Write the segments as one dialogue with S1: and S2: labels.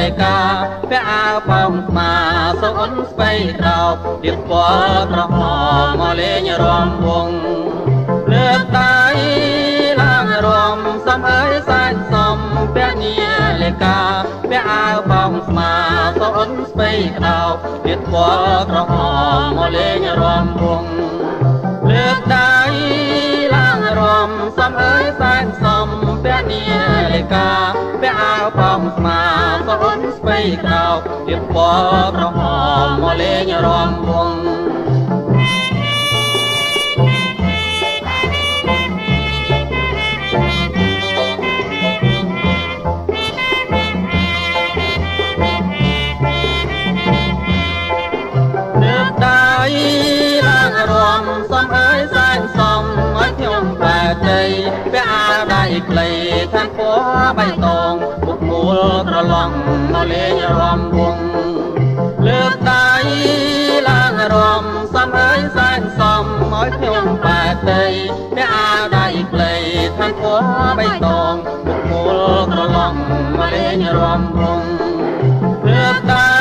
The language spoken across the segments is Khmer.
S1: លេកាពាក់អាវប៉ោងស្មាសូនស្បៃក្រោបទៀបពណ៌ក្រហមមកលេងរំវងលើកដៃឡើងរំសំអើយសែនសំពាក់នាលេកាពាក់អាវប៉ោងស្មាសូនស្បៃក្រោបទៀបពណ៌ក្រហមមកលេងរំវងលើកដៃឡើងរំសំអើយសែនសំពាក់នាលេកាពាក់អាវប៉ោងស្មាសូនស្បៃក្រោបទៀបពណ៌ក្រហមមកលេងរំវងសំអើយសែនសំឲ្យខ្ញុំបែកដីពាក់អាវដៃខ្លីខាងពណ៌បៃតងពុកមូលក្រឡងមកលេងរំវងលើកដៃឡើងរំសំអើយសែនសំឲ្យខ្ញុំបែកដីពាក់អាវដៃខ្លីខាងពណ៌បៃតងពុកមូលក្រឡងមកលេងរំវងលើកដៃ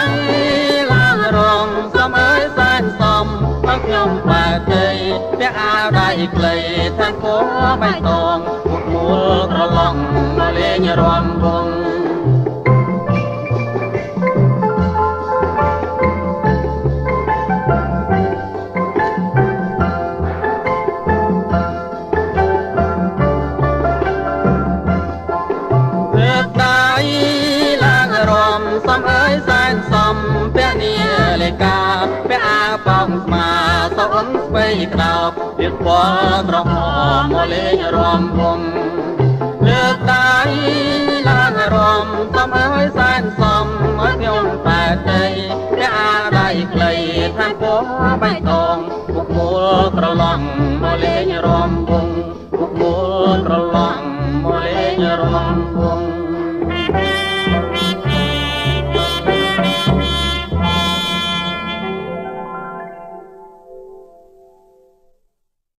S1: ឡើងរំសំអើយសែនសំឲ្យខ្ញុំបែកដីពាក់អាវដៃខ្លីខាងពណ៌បៃតងពុកមូលក្រឡងមកលេងរំវងលើកដៃឡើងរំសំអើយសែនសំពាក់នាលេកាពាក់អាវប៉ោងស្មាសូនស្បៃក្រោបទៀបពណ៌ក្រហមមកលេងរំវងលើកដៃឡើងរំសំអើយសែនសំឲ្យខ្ញុំបែកដីពាក់អាវដៃខ្លីខាងពណ៌បៃតងពុកមូលក្រឡងមកលេងរំវងពុកមូលក្រឡង